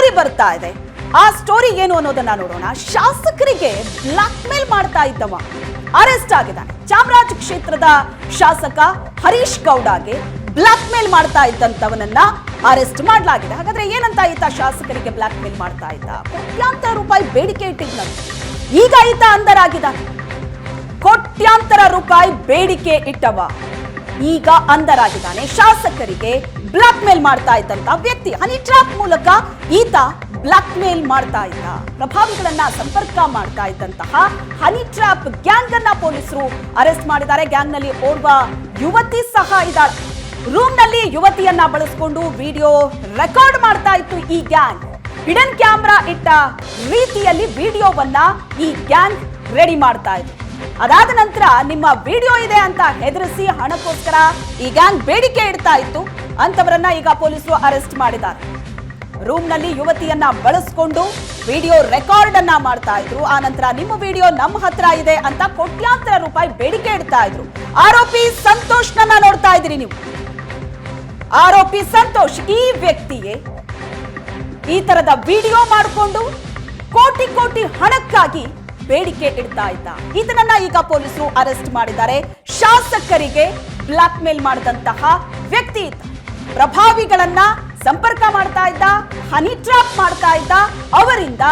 Story ಬರ್ತಾ ಇದೆ. ಆ ಸ್ಟೋರಿ ಏನು ಅನ್ನೋದನ್ನ ನೋಡೋಣ. ಶಾಸಕರಿಗೆ ಬ್ಲಾಕ್ ಮೇಲ್ ಮಾಡ್ತಾ ಇದ್ದವ ಅರೆಸ್ಟ್ ಆಗಿದ್ದಾನೆ. ಚಾಮರಾಜ ಕ್ಷೇತ್ರದ ಶಾಸಕ ಹರೀಶ್ ಗೌಡಗೆ ಬ್ಲಾಕ್ ಮೇಲ್ ಮಾಡ್ತಾ ಇದ್ದಂತವನನ್ನ ಅರೆಸ್ಟ್ ಮಾಡಲಾಗಿದೆ. ಹಾಗಾದ್ರೆ ಏನಂತ ಈತ ಶಾಸಕರಿಗೆ ಬ್ಲಾಕ್ ಮೇಲ್ ಮಾಡ್ತಾ ಇದ್ದ? ಕೋಟ್ಯಾಂತರ ರೂಪಾಯಿ ಬೇಡಿಕೆ ಇಟ್ಟಿದ್ನಂತೆ. ಈಗ ಈತ ಅಂಧರಾಗಿದ್ದಾನೆ. ಕೋಟ್ಯಾಂತರ ರೂಪಾಯಿ ಬೇಡಿಕೆ ಇಟ್ಟವ ಈಗ ಅಂಧರಾಗಿದ್ದಾನೆ. ಶಾಸಕರಿಗೆ ಬ್ಲಾಕ್ ಮೇಲ್ ಮಾಡ್ತಾ ಇದ್ದಂತ ವ್ಯಕ್ತಿ ಹನಿ ಟ್ರ್ಯಾಪ್ ಮೂಲಕ ಈತ ಬ್ಲಾಕ್ ಮೇಲ್ ಮಾಡ್ತಾ ಇದ್ದ. ಪ್ರಭಾವಿಗಳನ್ನ ಸಂಪರ್ಕ ಮಾಡ್ತಾ ಇದ್ದಂತಹ ಹನಿ ಟ್ರ್ಯಾಪ್ ಗ್ಯಾಂಗ್ ಅನ್ನ ಪೊಲೀಸರು ಅರೆಸ್ಟ್ ಮಾಡಿದ್ದಾರೆ. ಗ್ಯಾಂಗ್ ನಲ್ಲಿ ಓರ್ವ ಯುವತಿ ಸಹ ಇದ್ದಾಳೆ. ರೂಮ್ ನಲ್ಲಿ ಯುವತಿಯನ್ನ ಬಳಸಿಕೊಂಡು ವಿಡಿಯೋ ರೆಕಾರ್ಡ್ ಮಾಡ್ತಾ ಇತ್ತು ಈ ಗ್ಯಾಂಗ್. ಹಿಡನ್ ಕ್ಯಾಮ್ರಾ ಇಟ್ಟ ರೀತಿಯಲ್ಲಿ ವಿಡಿಯೋವನ್ನ ಈ ಗ್ಯಾಂಗ್ ರೆಡಿ ಮಾಡ್ತಾ ಇತ್ತು. ಅದಾದ ನಂತರ ನಿಮ್ಮ ವಿಡಿಯೋ ಇದೆ ಅಂತ ಹೆದರಿಸಿ ಹಣಕ್ಕೋಸ್ಕರ ಈ ಗ್ಯಾಂಗ್ ಬೇಡಿಕೆ ಇಡ್ತಾ ಇತ್ತು. ಅಂತವರನ್ನ ಈಗ ಪೊಲೀಸರು ಅರೆಸ್ಟ್ ಮಾಡಿದ್ದಾರೆ. ರೂಮ್ ನಲ್ಲಿ ಯುವತಿಯನ್ನ ಬಳಸಿಕೊಂಡು ವಿಡಿಯೋ ರೆಕಾರ್ಡ್ ಅನ್ನ ಮಾಡ್ತಾ ಇದ್ರು. ಆ ನಂತರ ನಿಮ್ಮ ವಿಡಿಯೋ ನಮ್ಮ ಹತ್ರ ಇದೆ ಅಂತ ಕೋಟ್ಯಾಂತರ ರೂಪಾಯಿ ಬೇಡಿಕೆ ಇಡ್ತಾ ಇದ್ರು. ಆರೋಪಿ ಸಂತೋಷ್ನನ್ನ ನೋಡ್ತಾ ಇದ್ದೀರಿ ನೀವು. ಆರೋಪಿ ಸಂತೋಷ್ ಈ ವ್ಯಕ್ತಿಯೇ ಈ ತರದ ವಿಡಿಯೋ ಮಾಡಿಕೊಂಡು ಕೋಟಿ ಕೋಟಿ ಹಣಕ್ಕಾಗಿ ಬೇಡಿಕೆ ಇಡ್ತಾ ಇದ್ದ. ಇದನ್ನ ಈಗ ಪೊಲೀಸರು ಅರೆಸ್ಟ್ ಮಾಡಿದ್ದಾರೆ. ಶಾಸಕರಿಗೆ ಬ್ಲಾಕ್ ಮೇಲ್ ಮಾಡಿದಂತಹ ವ್ಯಕ್ತಿ ಇದ್ದ. ಪ್ರಭಾವಿಗಳನ್ನ ಸಂಪರ್ಕ ಮಾಡ್ತಾ ಇದ್ದ, ಹನಿ ಟ್ರ್ಯಾಪ್ ಮಾಡ್ತಾ ಇದ್ದ, ಅವರಿಂದ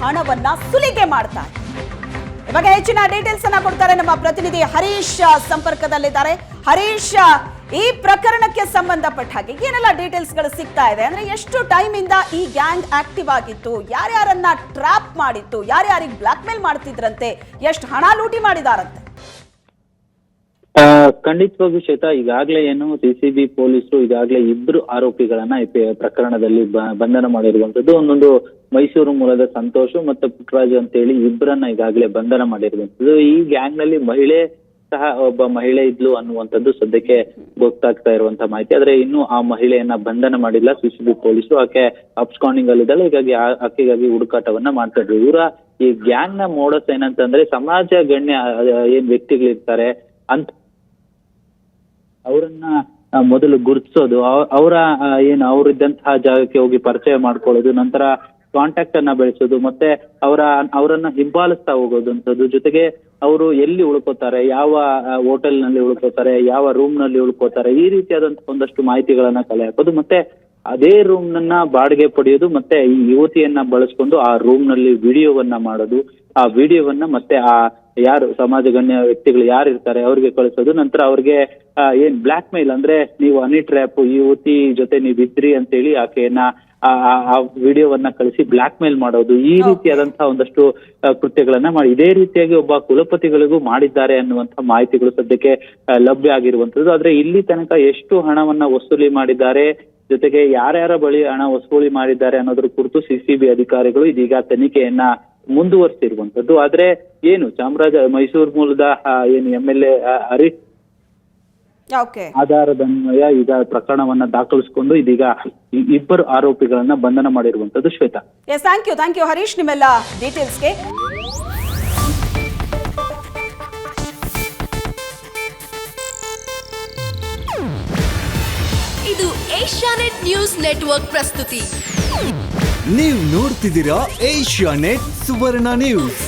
ಹಣವನ್ನ ಸುಲಿಗೆ ಮಾಡ್ತಾ ಇದ್ದ. ಇವಾಗ ಹೆಚ್ಚಿನ ಡೀಟೇಲ್ಸ್ ಅನ್ನ ಕೊಡ್ತಾರೆ ನಮ್ಮ ಪ್ರತಿನಿಧಿ ಹರೀಶ್ ಸಂಪರ್ಕದಲ್ಲಿದ್ದಾರೆ. ಹರೀಶ್, ಈ ಪ್ರಕರಣಕ್ಕೆ ಸಂಬಂಧಪಟ್ಟ ಹಾಗೆ ಏನೆಲ್ಲ ಡೀಟೇಲ್ಸ್ ಗಳು ಸಿಗ್ತಾ ಇದೆ? ಅಂದ್ರೆ ಎಷ್ಟು ಟೈಮ್ ಇಂದ ಈ ಗ್ಯಾಂಗ್ ಆಕ್ಟಿವ್ ಆಗಿತ್ತು, ಯಾರ್ಯಾರನ್ನ ಟ್ರ್ಯಾಪ್ ಮಾಡಿತ್ತು, ಯಾರ್ಯಾರಿಗೆ ಬ್ಲಾಕ್ ಮೇಲ್ ಮಾಡ್ತಿದ್ರಂತೆ, ಎಷ್ಟು ಹಣ ಲೂಟಿ ಮಾಡಿದಾರಂತೆ? ಖಂಡಿತವಾಗೂ ಶ್ವೇತಾ, ಈಗಾಗಲೇ ಏನು ಸಿಸಿಬಿ ಪೊಲೀಸರು ಈಗಾಗಲೇ ಇಬ್ಬರು ಆರೋಪಿಗಳನ್ನ ಪ್ರಕರಣದಲ್ಲಿ ಬಂಧನ ಮಾಡಿರುವಂತದ್ದು. ಒಂದೊಂದು ಮೈಸೂರು ಮೂಲದ ಸಂತೋಷ್ ಮತ್ತು ಪುಟ್ಟರಾಜು ಅಂತ ಹೇಳಿ ಇಬ್ಬರನ್ನ ಈಗಾಗಲೇ ಬಂಧನ ಮಾಡಿರುವಂತದ್ದು. ಈ ಗ್ಯಾಂಗ್ ನಲ್ಲಿ ಮಹಿಳೆ ಸಹ ಒಬ್ಬ ಮಹಿಳೆ ಇದ್ಲು ಅನ್ನುವಂಥದ್ದು ಸದ್ಯಕ್ಕೆ ಗೊತ್ತಾಗ್ತಾ ಇರುವಂತಹ ಮಾಹಿತಿ. ಆದ್ರೆ ಇನ್ನು ಆ ಮಹಿಳೆಯನ್ನ ಬಂಧನ ಮಾಡಿಲ್ಲ ಸಿಸಿಬಿ ಪೊಲೀಸರು. ಆಕೆ ಅಬ್ಸ್ಕಾಂಡಿಂಗ್ ಅಲ್ಲಿದ್ದಾಳೆ. ಹೀಗಾಗಿ ಆಕೆಗಾಗಿ ಹುಡುಕಾಟವನ್ನ ಮಾಡ್ತಾ ಇದ್ರು. ಇವರ ಈ ಗ್ಯಾಂಗ್ ನ ಮೋಡಸ್ ಏನಂತಂದ್ರೆ ಸಮಾಜ ಗಣ್ಯ ಏನ್ ವ್ಯಕ್ತಿಗಳಿರ್ತಾರೆ ಅಂತ ಅವರನ್ನ ಮೊದಲು ಗುರುತಿಸೋದು, ಅವರ ಏನು ಅವರಿದ್ದಂತಹ ಜಾಗಕ್ಕೆ ಹೋಗಿ ಪರಿಚಯ ಮಾಡ್ಕೊಳ್ಳೋದು, ನಂತರ ಕಾಂಟ್ಯಾಕ್ಟ್ ಅನ್ನ ಬೆಳೆಸೋದು, ಮತ್ತೆ ಅವರನ್ನ ಹಿಂಬಾಲಿಸ್ತಾ ಹೋಗೋದಂಥದ್ದು, ಜೊತೆಗೆ ಅವರು ಎಲ್ಲಿ ಉಳ್ಕೋತಾರೆ, ಯಾವ ಹೋಟೆಲ್ ನಲ್ಲಿ ಉಳ್ಕೋತಾರೆ, ಯಾವ ರೂಮ್ ನಲ್ಲಿ ಉಳ್ಕೋತಾರೆ, ಈ ರೀತಿಯಾದಂತಹ ಒಂದಷ್ಟು ಮಾಹಿತಿಗಳನ್ನ ಕಲೆ ಹಾಕೋದು, ಮತ್ತೆ ಅದೇ ರೂಮ್ ನನ್ನ ಬಾಡಿಗೆ ಪಡೆಯೋದು, ಮತ್ತೆ ಈ ಯುವತಿಯನ್ನ ಬಳಸ್ಕೊಂಡು ಆ ರೂಮ್ ನಲ್ಲಿ ವಿಡಿಯೋವನ್ನ ಮಾಡೋದು, ಆ ವಿಡಿಯೋವನ್ನ ಮತ್ತೆ ಆ ಯಾರು ಸಮಾಜ ಗಣ್ಯ ವ್ಯಕ್ತಿಗಳು ಯಾರು ಇರ್ತಾರೆ ಅವ್ರಿಗೆ ಕಳಿಸೋದು, ನಂತರ ಅವ್ರಿಗೆ ಏನ್ ಬ್ಲಾಕ್ ಮೇಲ್ ಅಂದ್ರೆ ನೀವು ಹನಿ ಟ್ರ್ಯಾಪ್ ಈ ಯುವತಿ ಜೊತೆ ನೀವ್ ಇದ್ರಿ ಅಂತೇಳಿ ಆಕೆಯನ್ನ ಆ ವಿಡಿಯೋವನ್ನ ಕಳಿಸಿ ಬ್ಲಾಕ್ ಮೇಲ್ ಮಾಡೋದು, ಈ ರೀತಿಯಾದಂತಹ ಒಂದಷ್ಟು ಕೃತ್ಯಗಳನ್ನ ಮಾಡಿ ಇದೇ ರೀತಿಯಾಗಿ ಒಬ್ಬ ಕುಲಪತಿಗಳಿಗೂ ಮಾಡಿದ್ದಾರೆ ಅನ್ನುವಂತಹ ಮಾಹಿತಿಗಳು ಸದ್ಯಕ್ಕೆ ಲಭ್ಯ ಆಗಿರುವಂತದ್ದು. ಆದ್ರೆ ಇಲ್ಲಿ ತನಕ ಎಷ್ಟು ಹಣವನ್ನ ವಸೂಲಿ ಮಾಡಿದ್ದಾರೆ, ಜೊತೆಗೆ ಯಾರ್ಯಾರ ಬಳಿ ಹಣ ವಸೂಲಿ ಮಾಡಿದ್ದಾರೆ ಅನ್ನೋದ್ರ ಕುರಿತು ಸಿಸಿಬಿ ಅಧಿಕಾರಿಗಳು ಇದೀಗ ತನಿಖೆಯನ್ನ ಮುಂದುವರಿಸಿರುವಂತದ್ದು. ಆದ್ರೆ ಏನು ಮೈಸೂರು ಮೂಲದ ಏನು MLA ಹರೀಶ್ ಆಧಾರದನ್ವಯ ಈಗ ಪ್ರಕರಣವನ್ನ ದಾಖಲಿಸಿಕೊಂಡು ಇದೀಗ ಇಬ್ಬರು ಆರೋಪಿಗಳನ್ನ ಬಂಧನ ಮಾಡಿರುವಂತದ್ದು. ಶ್ವೇತಾ, ಥ್ಯಾಂಕ್ ಯು ಹರೀಶ್ ನಿಮ್ಮೆಲ್ಲ ಡೀಟೇಲ್ಸ್ಗೆ. ಇದು ಏಷ್ಯಾನೆಟ್ ನ್ಯೂಸ್ ನೆಟ್ವರ್ಕ್ ಪ್ರಸ್ತುತಿ. ನೀವು ನೋಡ್ತಿದ್ದೀರಾ ಏಷ್ಯಾನೆಟ್ ಸುವರ್ಣ ನ್ಯೂಸ್.